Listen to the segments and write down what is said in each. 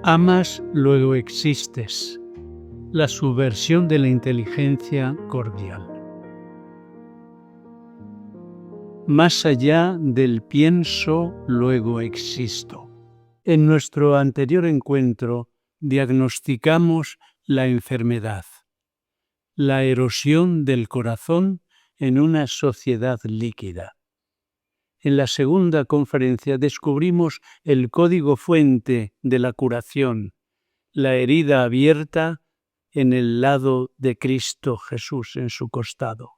Amas, luego existes. La subversión de la inteligencia cordial. Más allá del pienso, luego existo. En nuestro anterior encuentro diagnosticamos la enfermedad, la erosión del corazón en una sociedad líquida. En la segunda conferencia descubrimos el código fuente de la curación, la herida abierta en el lado de Cristo Jesús, en su costado.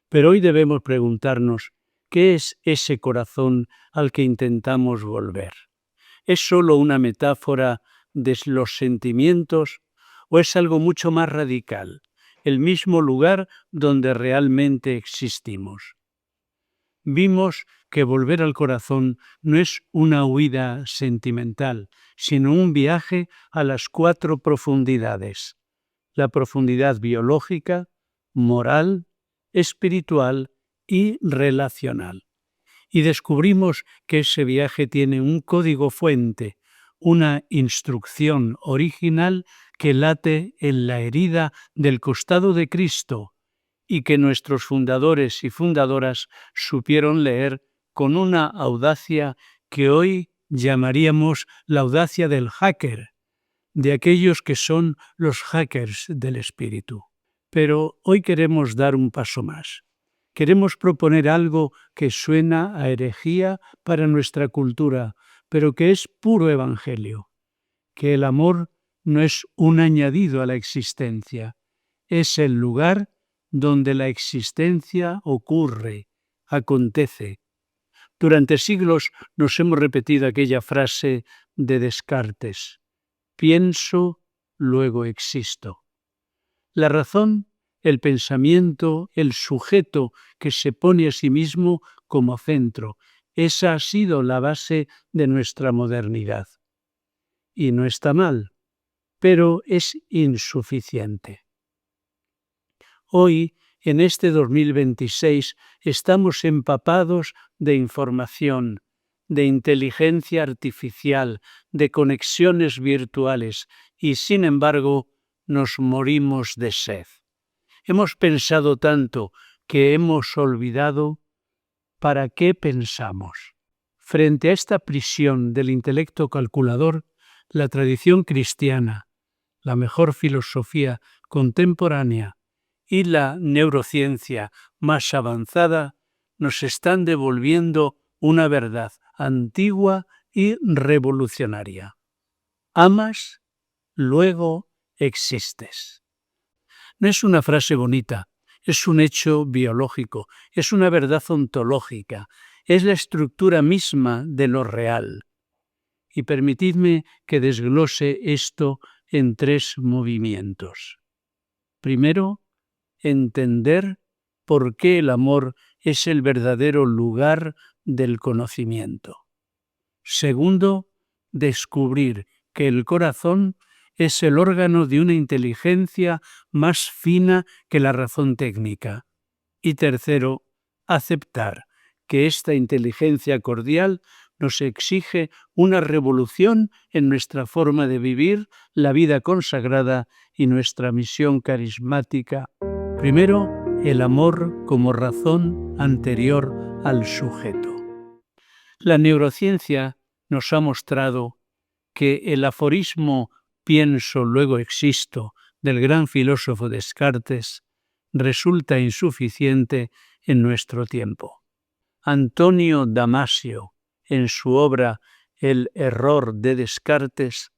Pero hoy debemos preguntarnos, ¿qué es ese corazón al que intentamos volver? ¿Es solo una metáfora de los sentimientos o es algo mucho más radical, el mismo lugar donde realmente existimos? Vimos que volver al corazón no es una huida sentimental, sino un viaje a las 4 profundidades: la profundidad biológica, moral, espiritual y relacional. Y descubrimos que ese viaje tiene un código fuente, una instrucción original que late en la herida del costado de Cristo y que nuestros fundadores y fundadoras supieron leer con una audacia que hoy llamaríamos la audacia del hacker, de aquellos que son los hackers del espíritu. Pero hoy queremos dar un paso más. Queremos proponer algo que suena a herejía para nuestra cultura, pero que es puro evangelio, que el amor no es un añadido a la existencia, es el lugar donde la existencia ocurre, acontece. Durante siglos nos hemos repetido aquella frase de Descartes: pienso, luego existo. La razón, el pensamiento, el sujeto que se pone a sí mismo como centro, esa ha sido la base de nuestra modernidad. Y no está mal, pero es insuficiente. Hoy, en este 2026, estamos empapados de información, de inteligencia artificial, de conexiones virtuales y, sin embargo, nos morimos de sed. Hemos pensado tanto que hemos olvidado para qué pensamos. Frente a esta prisión del intelecto calculador, la tradición cristiana, la mejor filosofía contemporánea y la neurociencia más avanzada nos están devolviendo una verdad antigua y revolucionaria. Amas, luego existes. No es una frase bonita, es un hecho biológico, es una verdad ontológica, es la estructura misma de lo real. Y permitidme que desglose esto en 3 movimientos. Primero, entender por qué el amor es el verdadero lugar del conocimiento. Segundo, descubrir que el corazón es el órgano de una inteligencia más fina que la razón técnica. Y tercero, aceptar que esta inteligencia cordial nos exige una revolución en nuestra forma de vivir la vida consagrada y nuestra misión carismática. Primero, el amor como razón anterior al sujeto. La neurociencia nos ha mostrado que el aforismo pienso, luego existo del gran filósofo Descartes resulta insuficiente en nuestro tiempo. Antonio Damasio, en su obra El error de Descartes,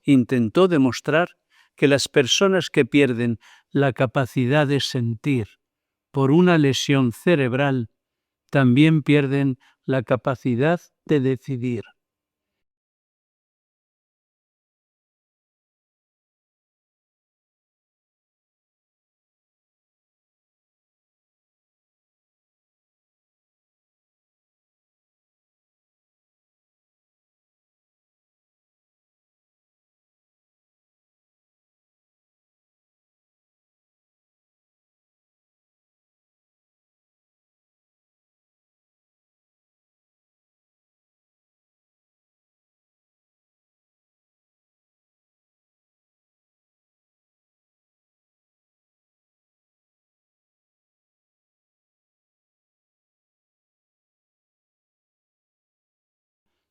intentó demostrar que las personas que pierden la capacidad de sentir por una lesión cerebral también pierden la capacidad de decidir.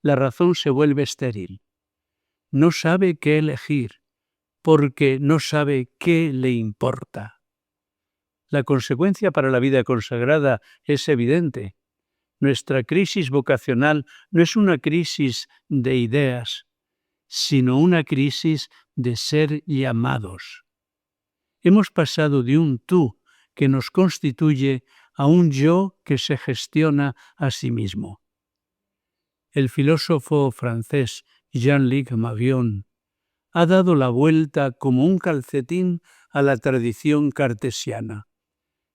la razón se vuelve estéril. No sabe qué elegir, porque no sabe qué le importa. La consecuencia para la vida consagrada es evidente. Nuestra crisis vocacional no es una crisis de ideas, sino una crisis de ser llamados. Hemos pasado de un tú que nos constituye a un yo que se gestiona a sí mismo. El filósofo francés Jean-Luc Marion ha dado la vuelta como un calcetín a la tradición cartesiana.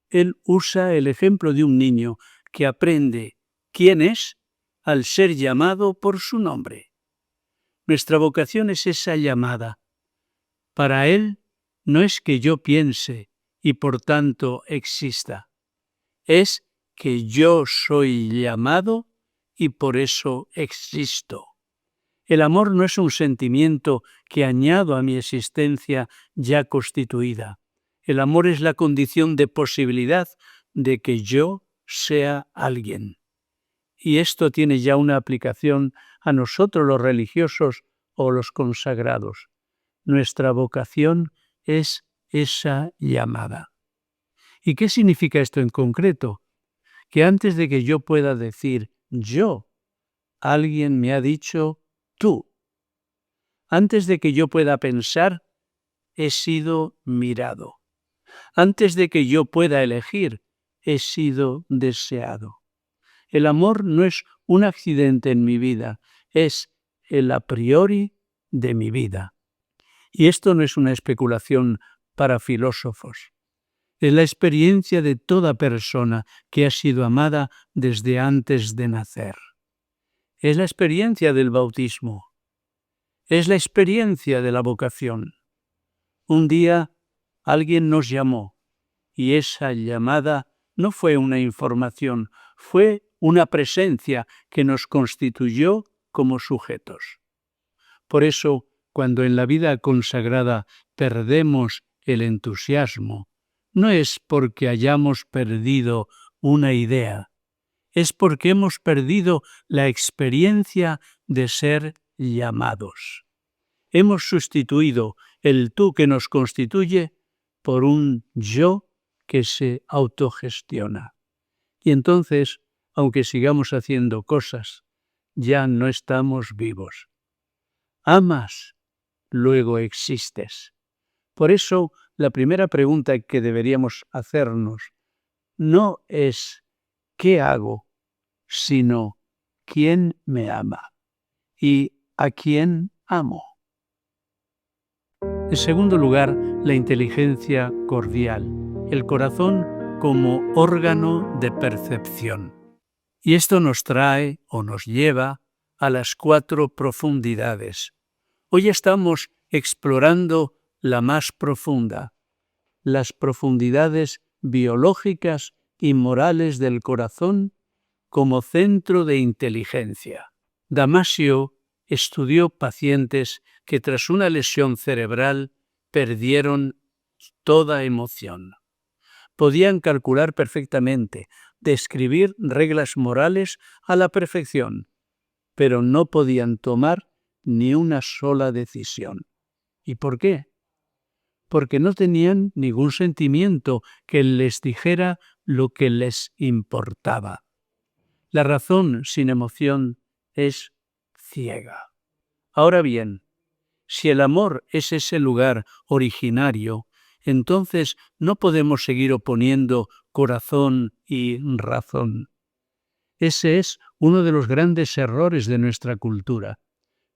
Él usa el ejemplo de un niño que aprende quién es al ser llamado por su nombre. Nuestra vocación es esa llamada. Para él no es que yo piense y por tanto exista. Es que yo soy llamado y por eso existo. El amor no es un sentimiento que añado a mi existencia ya constituida. El amor es la condición de posibilidad de que yo sea alguien. Y esto tiene ya una aplicación a nosotros los religiosos o los consagrados. Nuestra vocación es esa llamada. ¿Y qué significa esto en concreto? Que antes de que yo pueda decir yo, alguien me ha dicho tú. Antes de que yo pueda pensar, he sido mirado. Antes de que yo pueda elegir, he sido deseado. El amor no es un accidente en mi vida, es el a priori de mi vida. Y esto no es una especulación para filósofos. Es la experiencia de toda persona que ha sido amada desde antes de nacer. Es la experiencia del bautismo. Es la experiencia de la vocación. Un día alguien nos llamó y esa llamada no fue una información, fue una presencia que nos constituyó como sujetos. Por eso, cuando en la vida consagrada perdemos el entusiasmo, no es porque hayamos perdido una idea, es porque hemos perdido la experiencia de ser llamados. Hemos sustituido el tú que nos constituye por un yo que se autogestiona. Y entonces, aunque sigamos haciendo cosas, ya no estamos vivos. Amas, luego existes. Por eso, la primera pregunta que deberíamos hacernos no es ¿qué hago?, sino ¿quién me ama? ¿Y a quién amo? En segundo lugar, la inteligencia cordial, el corazón como órgano de percepción. Y esto nos trae o nos lleva a las 4 profundidades. Hoy estamos explorando la más profunda, las profundidades biológicas y morales del corazón como centro de inteligencia. Damasio estudió pacientes que tras una lesión cerebral perdieron toda emoción. Podían calcular perfectamente, describir reglas morales a la perfección, pero no podían tomar ni una sola decisión. ¿Y por qué? Porque no tenían ningún sentimiento que les dijera lo que les importaba. La razón sin emoción es ciega. Ahora bien, si el amor es ese lugar originario, entonces no podemos seguir oponiendo corazón y razón. Ese es uno de los grandes errores de nuestra cultura.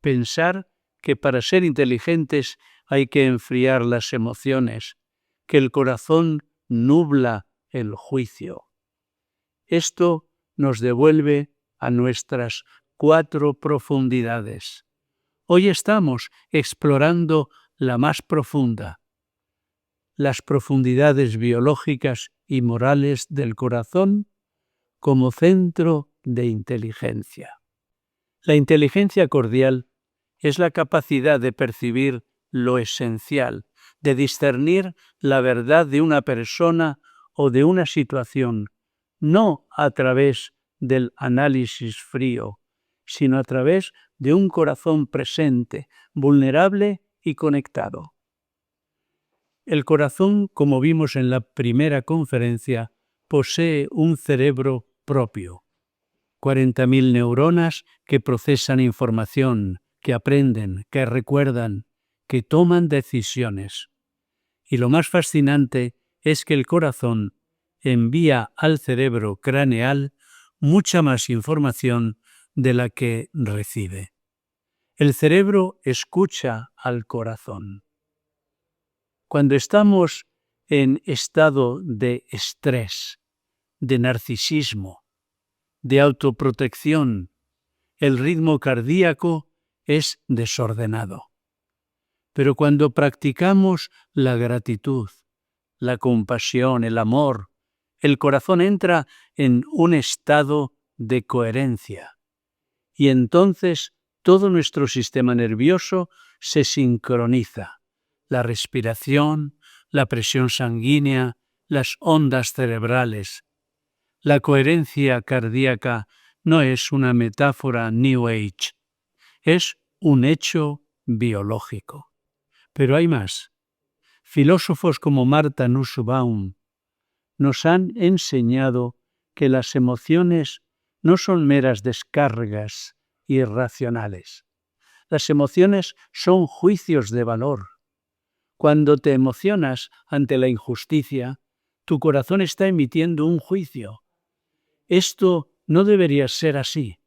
Pensar que para ser inteligentes hay que enfriar las emociones, que el corazón nubla el juicio. Esto nos devuelve a nuestras 4 profundidades. Hoy estamos explorando la más profunda, las profundidades biológicas y morales del corazón como centro de inteligencia. La inteligencia cordial es la capacidad de percibir lo esencial, de discernir la verdad de una persona o de una situación, no a través del análisis frío, sino a través de un corazón presente, vulnerable y conectado. El corazón, como vimos en la primera conferencia, posee un cerebro propio. 40.000 neuronas que procesan información, que aprenden, que recuerdan, que toman decisiones. Y lo más fascinante es que el corazón envía al cerebro craneal mucha más información de la que recibe. El cerebro escucha al corazón. Cuando estamos en estado de estrés, de narcisismo, de autoprotección, el ritmo cardíaco es desordenado. Pero cuando practicamos la gratitud, la compasión, el amor, el corazón entra en un estado de coherencia. Y entonces todo nuestro sistema nervioso se sincroniza. La respiración, la presión sanguínea, las ondas cerebrales. La coherencia cardíaca no es una metáfora New Age, es un hecho biológico. Pero hay más. Filósofos como Martha Nussbaum nos han enseñado que las emociones no son meras descargas irracionales. Las emociones son juicios de valor. Cuando te emocionas ante la injusticia, tu corazón está emitiendo un juicio. Esto no debería ser así.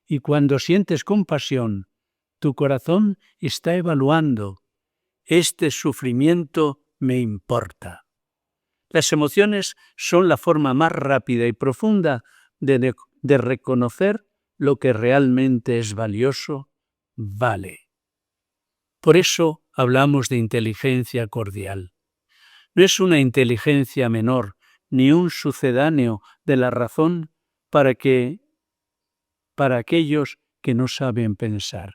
Y cuando sientes compasión, tu corazón está evaluando: este sufrimiento me importa. Las emociones son la forma más rápida y profunda de reconocer lo que realmente es valioso, vale. Por eso hablamos de inteligencia cordial. No es una inteligencia menor, ni un sucedáneo de la razón para aquellos que no saben pensar.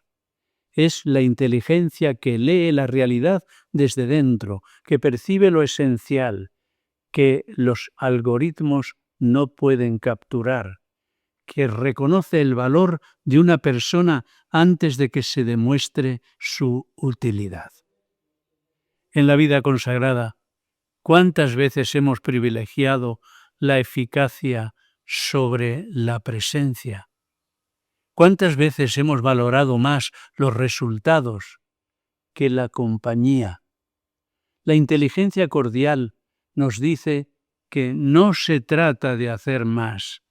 Es la inteligencia que lee la realidad desde dentro, que percibe lo esencial, que los algoritmos no pueden capturar, que reconoce el valor de una persona antes de que se demuestre su utilidad. En la vida consagrada, ¿cuántas veces hemos privilegiado la eficacia sobre la presencia? ¿Cuántas veces hemos valorado más los resultados que la compañía? La inteligencia cordial nos dice que no se trata de hacer más,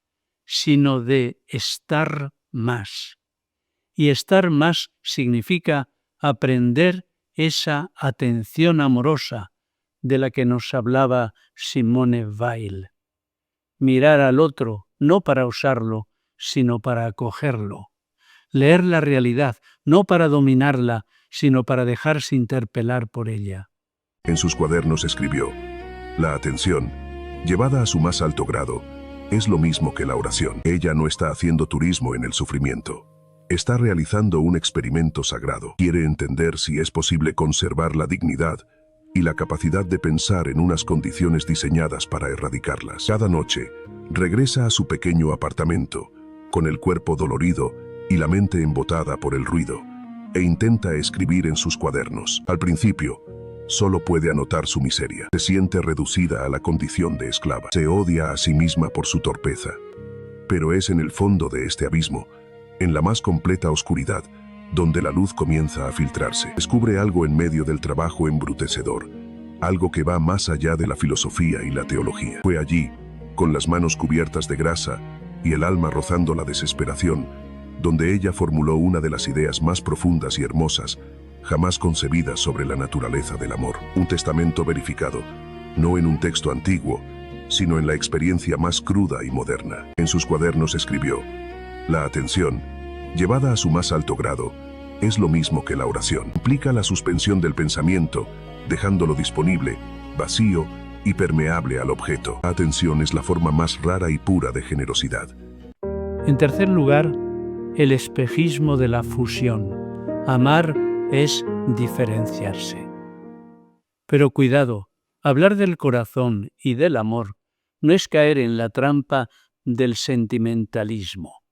sino de estar más. Y estar más significa aprender esa atención amorosa de la que nos hablaba Simone Weil. Mirar al otro no para usarlo, sino para acogerlo. Leer la realidad no para dominarla, sino para dejarse interpelar por ella. En sus cuadernos escribió: la atención, llevada a su más alto grado, es lo mismo que la oración. Ella no está haciendo turismo en el sufrimiento. Está realizando un experimento sagrado. Quiere entender si es posible conservar la dignidad y la capacidad de pensar en unas condiciones diseñadas para erradicarlas. Cada noche, regresa a su pequeño apartamento, con el cuerpo dolorido y la mente embotada por el ruido, e intenta escribir en sus cuadernos. Al principio, solo puede anotar su miseria. Se siente reducida a la condición de esclava. Se odia a sí misma por su torpeza. Pero es en el fondo de este abismo, en la más completa oscuridad, donde la luz comienza a filtrarse. Descubre algo en medio del trabajo embrutecedor, algo que va más allá de la filosofía y la teología. Fue allí, con las manos cubiertas de grasa y el alma rozando la desesperación, donde ella formuló una de las ideas más profundas y hermosas jamás concebidas sobre la naturaleza del amor. Un testamento verificado, no en un texto antiguo, sino en la experiencia más cruda y moderna. En sus cuadernos escribió: la atención, llevada a su más alto grado, es lo mismo que la oración. Implica la suspensión del pensamiento, dejándolo disponible, vacío y permeable al objeto. La atención es la forma más rara y pura de generosidad. En tercer lugar, el espejismo de la fusión. Amar es diferenciarse. Pero cuidado, hablar del corazón y del amor no es caer en la trampa del sentimentalismo.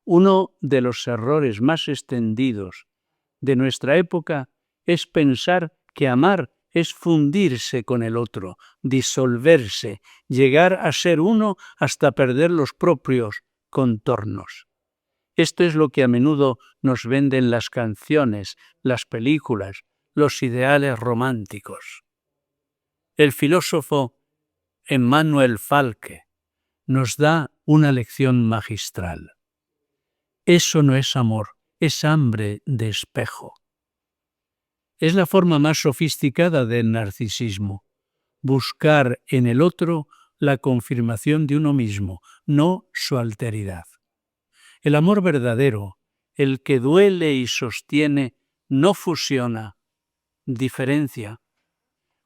Uno de los errores más extendidos de nuestra época es pensar que amar es fundirse con el otro, disolverse, llegar a ser uno hasta perder los propios contornos. Esto es lo que a menudo nos venden las canciones, las películas, los ideales románticos. El filósofo Emmanuel Falke nos da una lección magistral. Eso no es amor, es hambre de espejo. Es la forma más sofisticada del narcisismo, buscar en el otro la confirmación de uno mismo, no su alteridad. El amor verdadero, el que duele y sostiene, no fusiona, diferencia.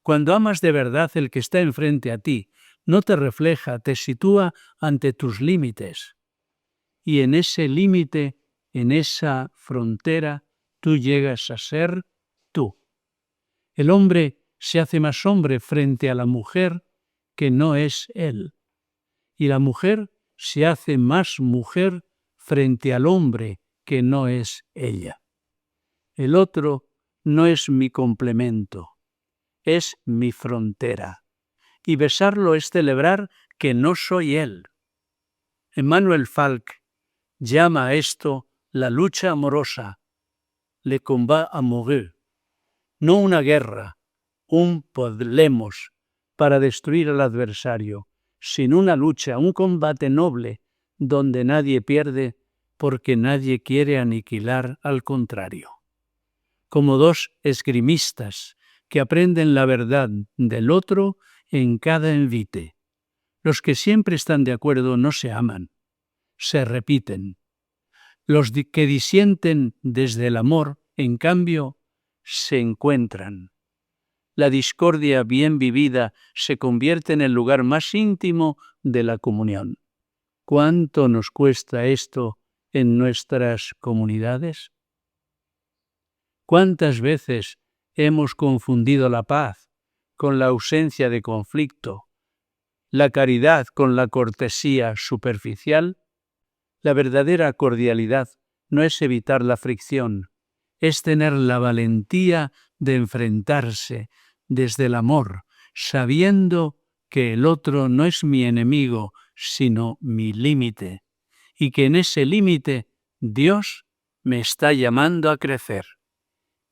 Cuando amas de verdad, el que está enfrente a ti no te refleja, te sitúa ante tus límites. Y en ese límite, en esa frontera, tú llegas a ser tú. El hombre se hace más hombre frente a la mujer que no es él. Y la mujer se hace más mujer frente al hombre que no es ella. El otro no es mi complemento, es mi frontera. Y besarlo es celebrar que no soy él. Emmanuel Falke llama a esto la lucha amorosa, le combat amoureux, no una guerra, un podlemos para destruir al adversario, sino una lucha, un combate noble, donde nadie pierde porque nadie quiere aniquilar al contrario. Como dos esgrimistas que aprenden la verdad del otro en cada envite. Los que siempre están de acuerdo no se aman, se repiten. Los que disienten desde el amor, en cambio, se encuentran. La discordia bien vivida se convierte en el lugar más íntimo de la comunión. ¿Cuánto nos cuesta esto en nuestras comunidades? ¿Cuántas veces hemos confundido la paz con la ausencia de conflicto, la caridad con la cortesía superficial? La verdadera cordialidad no es evitar la fricción, es tener la valentía de enfrentarse desde el amor, sabiendo que el otro no es mi enemigo, sino mi límite, y que en ese límite Dios me está llamando a crecer.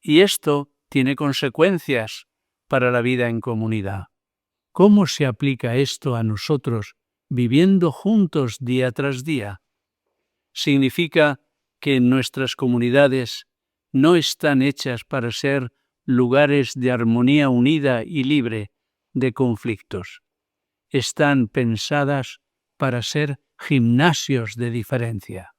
Y esto tiene consecuencias para la vida en comunidad. ¿Cómo se aplica esto a nosotros viviendo juntos día tras día? Significa que nuestras comunidades no están hechas para ser lugares de armonía unida y libre de conflictos. Están pensadas para ser gimnasios de diferencia.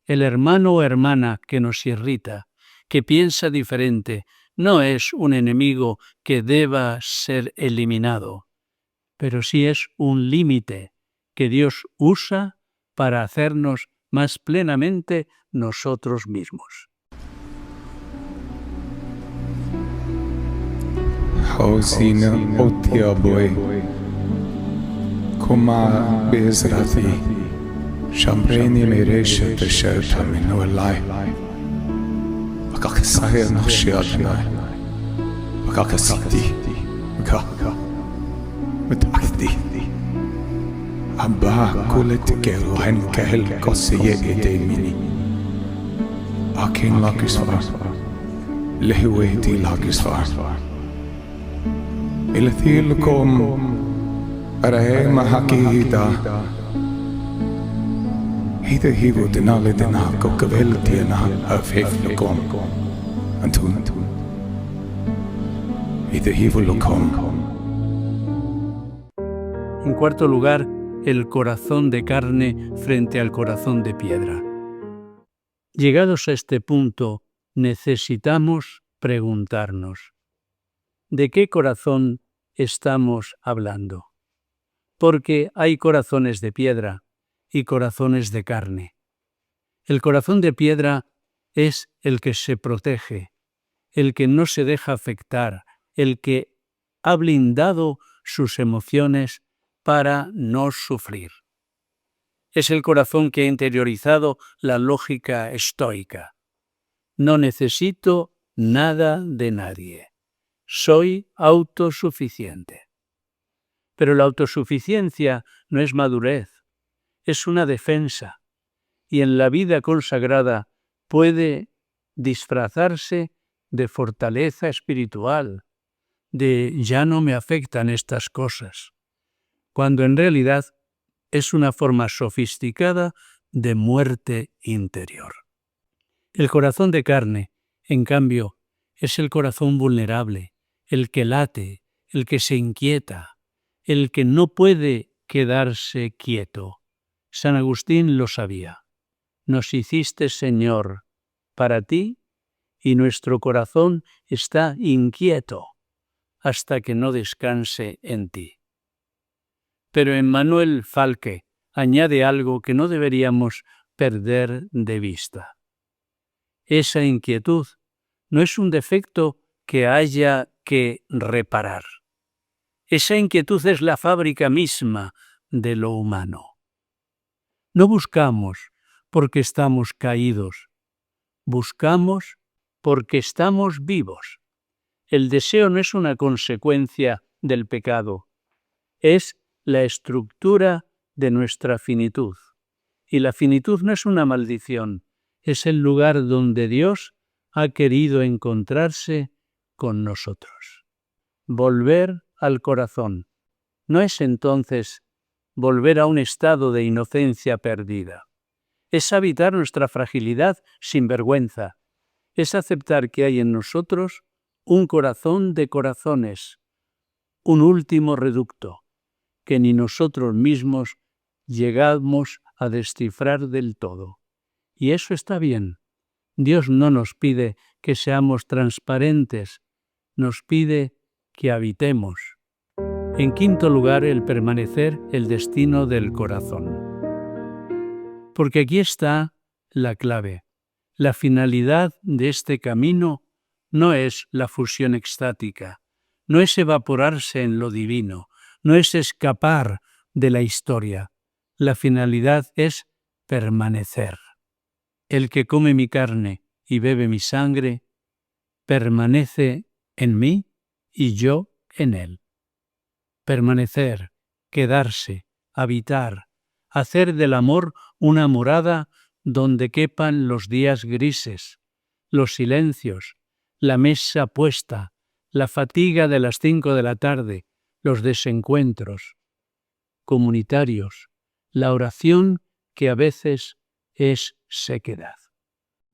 El hermano o hermana que nos irrita, que piensa diferente, no es un enemigo que deba ser eliminado, pero sí es un límite que Dios usa para hacernos más plenamente nosotros mismos. Hausina Otiaboy Kuma Bezrati Shambreni Meresha Tasherta Minualai Akakasaya Nashiadnai Akakasiti Mutakti Abba Kuletikeru Henkahel Kossiye Edemini Akin Lakisvar Lehiweti Lakisvar Ilathilkum Arahe Mahakida Hida Hivu Dinalidina Kokaveltiana Afeflukum Antun Hida Hivu Lukum. En cuarto lugar, el corazón de carne frente al corazón de piedra. Llegados a este punto, necesitamos preguntarnos, ¿de qué corazón estamos hablando? Porque hay corazones de piedra y corazones de carne. El corazón de piedra es el que se protege, el que no se deja afectar, el que ha blindado sus emociones para no sufrir. Es el corazón que ha interiorizado la lógica estoica. No necesito nada de nadie. Soy autosuficiente. Pero la autosuficiencia no es madurez, es una defensa. Y en la vida consagrada puede disfrazarse de fortaleza espiritual, de ya no me afectan estas cosas, cuando en realidad es una forma sofisticada de muerte interior. El corazón de carne, en cambio, es el corazón vulnerable, el que late, el que se inquieta, el que no puede quedarse quieto. San Agustín lo sabía. Nos hiciste, Señor, para ti, y nuestro corazón está inquieto hasta que no descanse en ti. Pero Emmanuel Falque añade algo que no deberíamos perder de vista. Esa inquietud no es un defecto que haya que reparar. Esa inquietud es la fábrica misma de lo humano. No buscamos porque estamos caídos, buscamos porque estamos vivos. El deseo no es una consecuencia del pecado, es la estructura de nuestra finitud. Y la finitud no es una maldición, es el lugar donde Dios ha querido encontrarse con nosotros. Volver al corazón no es entonces volver a un estado de inocencia perdida. Es habitar nuestra fragilidad sin vergüenza. Es aceptar que hay en nosotros un corazón de corazones, un último reducto, que ni nosotros mismos llegamos a descifrar del todo. Y eso está bien. Dios no nos pide que seamos transparentes, nos pide que habitemos. En quinto lugar, el permanecer, el destino del corazón. Porque aquí está la clave. La finalidad de este camino no es la fusión extática, no es evaporarse en lo divino, no es escapar de la historia. La finalidad es permanecer. El que come mi carne y bebe mi sangre, permanece en mí y yo en él. Permanecer, quedarse, habitar, hacer del amor una morada donde quepan los días grises, los silencios, la mesa puesta, la fatiga de las 5 de la tarde, los desencuentros comunitarios, la oración que a veces es sequedad.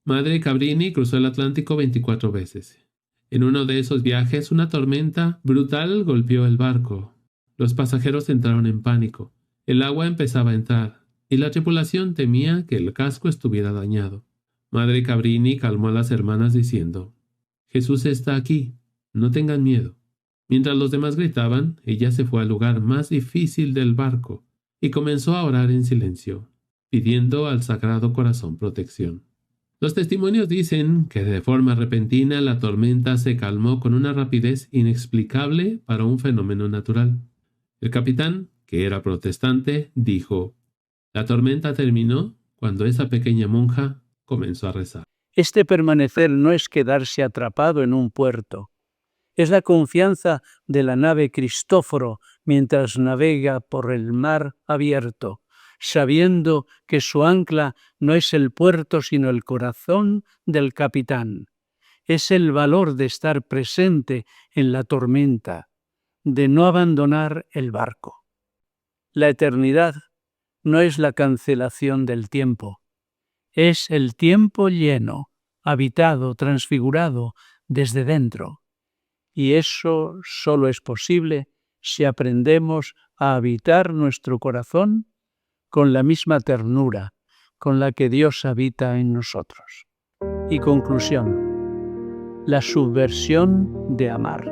Madre Cabrini cruzó el Atlántico 24 veces. En uno de esos viajes, una tormenta brutal golpeó el barco. Los pasajeros entraron en pánico. El agua empezaba a entrar, y la tripulación temía que el casco estuviera dañado. Madre Cabrini calmó a las hermanas diciendo: «Jesús está aquí, no tengan miedo». Mientras los demás gritaban, ella se fue al lugar más difícil del barco y comenzó a orar en silencio, pidiendo al Sagrado Corazón protección. Los testimonios dicen que de forma repentina la tormenta se calmó con una rapidez inexplicable para un fenómeno natural. El capitán, que era protestante, dijo: «La tormenta terminó cuando esa pequeña monja comenzó a rezar». Este permanecer no es quedarse atrapado en un puerto. Es la confianza de la nave Cristóforo mientras navega por el mar abierto, sabiendo que su ancla no es el puerto sino el corazón del capitán. Es el valor de estar presente en la tormenta, de no abandonar el barco. La eternidad no es la cancelación del tiempo, es el tiempo lleno, habitado, transfigurado desde dentro. Y eso solo es posible si aprendemos a habitar nuestro corazón con la misma ternura con la que Dios habita en nosotros. Y conclusión, la subversión de amar.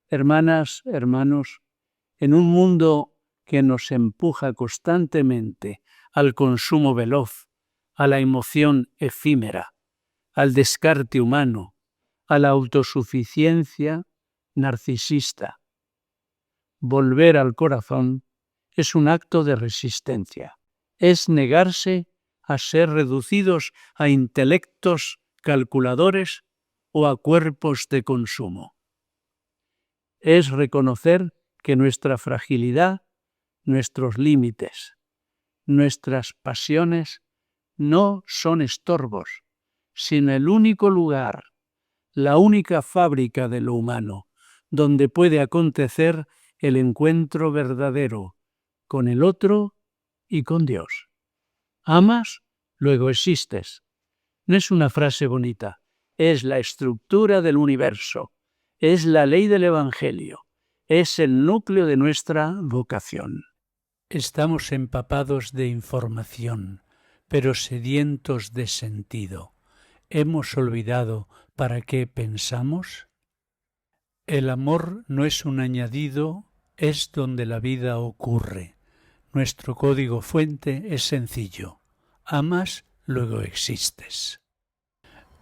Hermanas, hermanos, en un mundo que nos empuja constantemente al consumo veloz, a la emoción efímera, al descarte humano, a la autosuficiencia narcisista, volver al corazón es un acto de resistencia. es negarse a ser reducidos a intelectos calculadores o a cuerpos de consumo. Es reconocer que nuestra fragilidad, nuestros límites, nuestras pasiones no son estorbos, sino el único lugar, la única fábrica de lo humano, donde puede acontecer el encuentro verdadero con el otro y con Dios. Amas, luego existes. No es una frase bonita, es la estructura del universo, es la ley del Evangelio, es el núcleo de nuestra vocación. Estamos empapados de información, pero sedientos de sentido. ¿Hemos olvidado para qué pensamos? El amor no es un añadido, es donde la vida ocurre. Nuestro código fuente es sencillo. Amas, luego existes.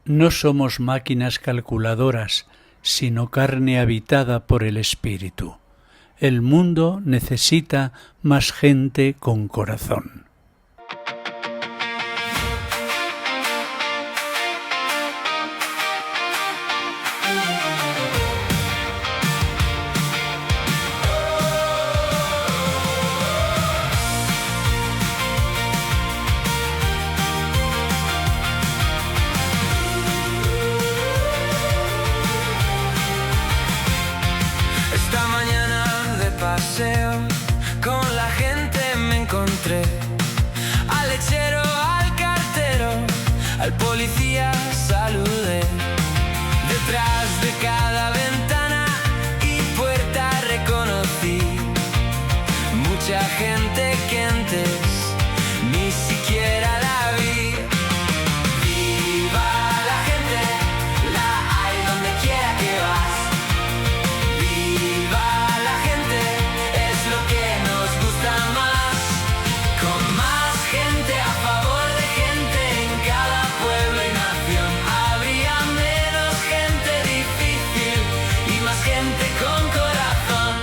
No somos máquinas calculadoras, sino carne habitada por el Espíritu. El mundo necesita más gente con corazón. Con la gente me encontré, al lechero, al cartero, al policía saludé. Detrás de cada ventana y puerta reconocí mucha gente que antes ni siquiera la vi. Viva la gente, la hay donde quiera que vas. Viva la gente, es lo que nos gusta más. Con más gente a favor de gente en cada pueblo y nación, habría menos gente difícil y más gente con corazón.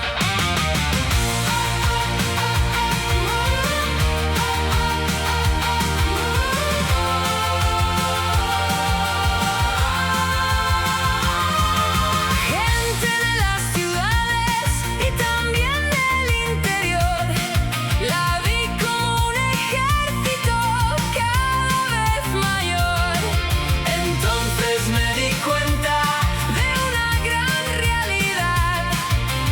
Gente de las ciudades y también del interior, la vi como un ejército cada vez mayor. Entonces me di cuenta de una gran realidad: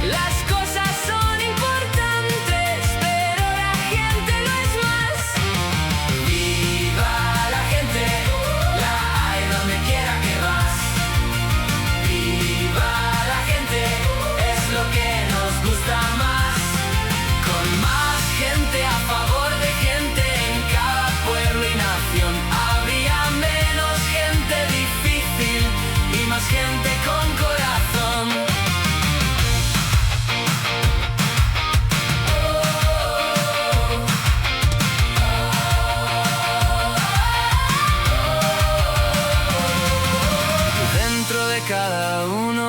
las cosas son importantes, pero la gente lo es más. Viva la gente, la hay donde quiera que vas. Viva la gente, es lo que nos gusta más. Con más gente a favor de gente en cada pueblo y nación, habría menos gente difícil y más gente con corazón. Dentro de cada uno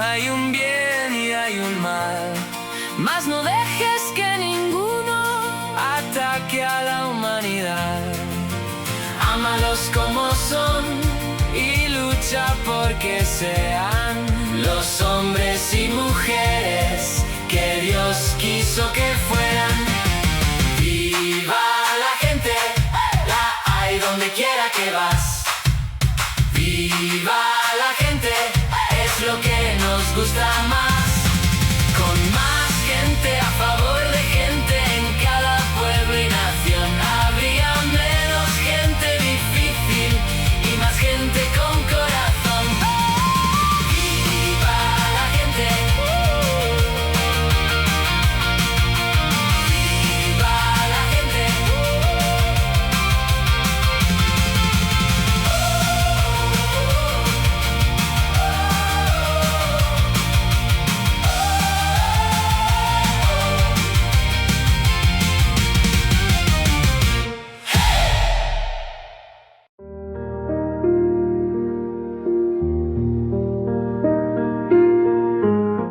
hay un bien y hay un mal, mas no dejes que ninguno ataque a la humanidad. Ámalos como son y lucha porque sean los hombres y mujeres que Dios quiso que fueran. Viva la gente, la hay donde quiera que vas. Viva la gente, es lo que nos gusta más.